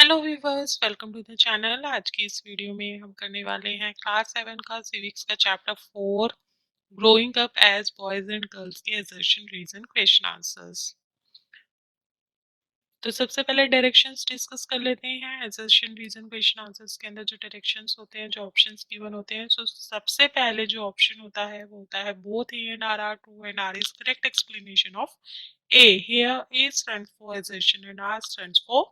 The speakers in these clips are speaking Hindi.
Hello viewers, welcome to the channel. आज की इस वीडियो में हम करने वाले हैं क्लास 7 का सिविक्स का chapter 4 growing up as boys and girls के असर्शन रीजन क्वेश्चन आंसर्स। तो सबसे पहले डायरेक्शंस डिस्कस कर लेते हैं। असर्शन रीजन क्वेश्चन आंसर्स के अंदर जो डायरेक्शंस होते हैं, जो ऑप्शंस गिवन होते हैं, सो सबसे पहले जो ऑप्शन होता है वो होता है both A and R are true and R is correct explanation of A. Here A stands for assertion and R stands for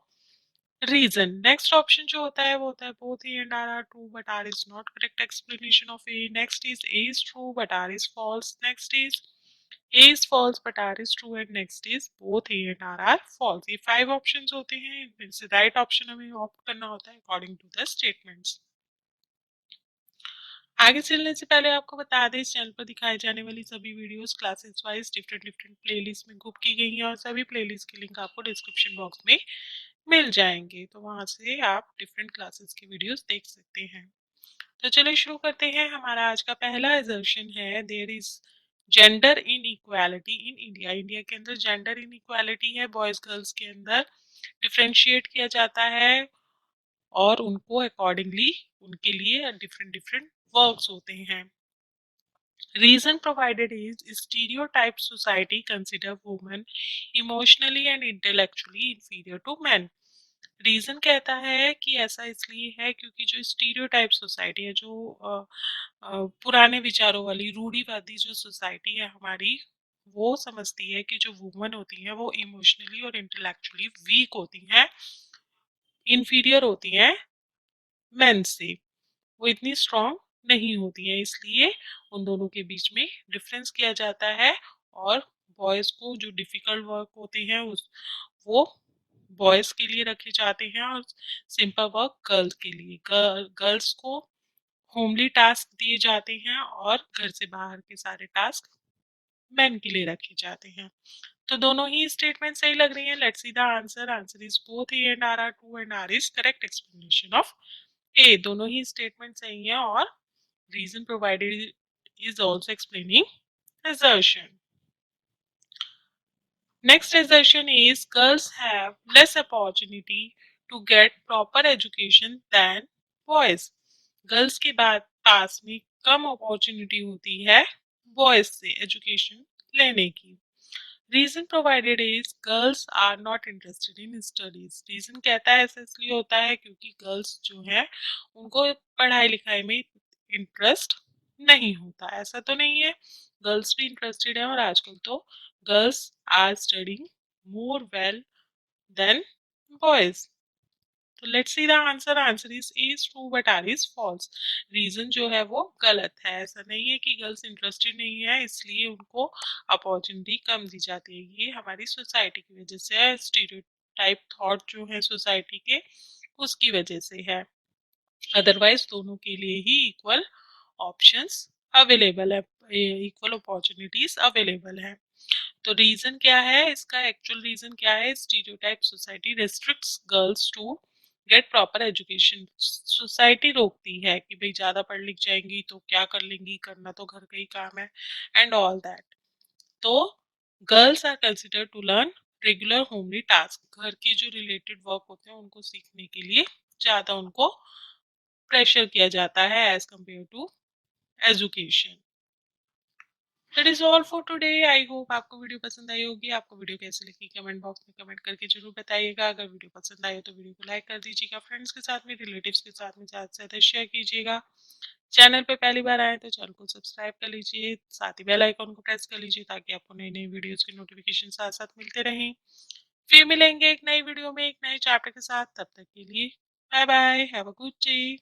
reason. Next option जो होता है वो होता है both A and R are true but R is not correct explanation of A. Next is A is true but R is false. Next is A is false but R is true and next is both A and R are false. ये 5 ऑप्शंस होते हैं, इनमें से राइट ऑप्शन हमें ऑप्ट करना होता है अकॉर्डिंग टू द स्टेटमेंट्स। आगे चलने से पहले आपको बता दें, इस चैनल पर दिखाई जाने वाली सभी videos classes wise different playlist में ग्रुप की गई हैं और सभी प्लेलिस्ट की लिंक आपको डिस्क्रिप्शन बॉक्स में मिल जाएंगे, तो वहां से आप डिफरेंट क्लासेस की वीडियोस देख सकते हैं। तो चलिए शुरू करते हैं। हमारा आज का पहला एजर्शन है there is gender inequality in India. India के अंदर जेंडर इन इक्वालिटी है, बॉयज गर्ल्स के अंदर डिफ्रेंशिएट किया जाता है और उनको अकॉर्डिंगली उनके लिए डिफरेंट डिफरेंट वर्क्स होते हैं। Reason provided is stereotyped society consider women emotionally and intellectually inferior to men. Reason कहता है कि ऐसा इसलिए है क्योंकि जो स्टीरियोटाइप सोसाइटी है, जो पुराने विचारों वाली रूढ़िवादी जो सोसाइटी है हमारी, वो समझती है कि जो वुमन होती हैं वो इमोशनली और इंटेलेक्चुअली वीक होती हैं, इंफीरियर होती हैं मेन से। वो इतनी स्ट्रांग नहीं होती है, इसलिए उन दोनों के बीच में डिफरेंस किया जाता है और बॉयज को जो डिफिकल्ट वर्क होते हैं उस वो बॉयज के लिए रखे जाते हैं और सिंपल वर्क गर्ल्स के लिए। गर्ल्स को होमली टास्क दिए जाते हैं और घर से बाहर के सारे टास्क मैन के लिए रखे जाते हैं। तो दोनों ही स्टेटमेंट सही लग रही हैं। Let's see the answer. Answer is both A and R are true and R is correct explanation of A. दोनों ही स्टेटमेंट सही है और reason provided is also explaining assertion. Next assertion is girls have less opportunity to get proper education than boys. Girls के बाद पास में कम अपॉर्चुनिटी होती है बॉयज से एजुकेशन लेने की। Reason provided is girls are not interested in studies. Reason कहता है ऐसा इसलिए होता है क्योंकि गर्ल्स जो है उनको पढ़ाई लिखाई में इंटरेस्ट नहीं होता। ऐसा तो नहीं है, गर्ल्स भी इंटरेस्टेड है और आजकल तो girls are studying more well than boys. तो let's see the answer. Answer is true but R is false. Reason जो है वो गलत है। ऐसा नहीं है कि गर्ल्स इंटरेस्टेड नहीं है इसलिए उनको अपॉर्चुनिटी कम दी जाती है। ये हमारी सोसाइटी की वजह से है, स्टीरियोटाइप थॉट जो है सोसाइटी के उसकी वजह से है। अदरवाइज दोनों के लिए ही इक्वल ऑप्शंस अवेलेबल है, इक्वल अपॉर्चुनिटीज अवेलेबल है। तो रीजन क्या है इसका, एक्चुअल रीजन क्या है? Stereotype society restricts girls to get proper education. Society रोकती है कि भाई ज्यादा पढ़ लिख जाएंगी तो क्या कर लेंगी, करना तो घर का ही काम है एंड ऑल दैट। तो girls are consider to learn regular homely task. घर के जो रिलेटेड वर्क होते हैं उनको सीखने के लिए ज्यादा उनको प्रेशर किया जाता है as compare to education. That is all for today. I hope आपको वीडियो पसंद आई होगी। आपको वीडियो कैसी लगी कमेंट बॉक्स में कमेंट करके जरूर बताइएगा। अगर वीडियो पसंद आए तो वीडियो को लाइक कर दीजिएगा, फ्रेंड्स के साथ में, रिलेटिव्स के साथ में ज़्यादा से ज़्यादा शेयर कीजिएगा। चैनल पे पहली बार आए तो चैनल को सब्सक्राइब कर लीजिए, साथ ही बेल आइकन को प्रेस कर लीजिए ताकि आपको नई नई वीडियोस की नोटिफिकेशन साथ साथ मिलते रहें। फिर मिलेंगे एक नई वीडियो में एक नए चैप्टर के साथ। तब तक के लिए bye bye, have a good day.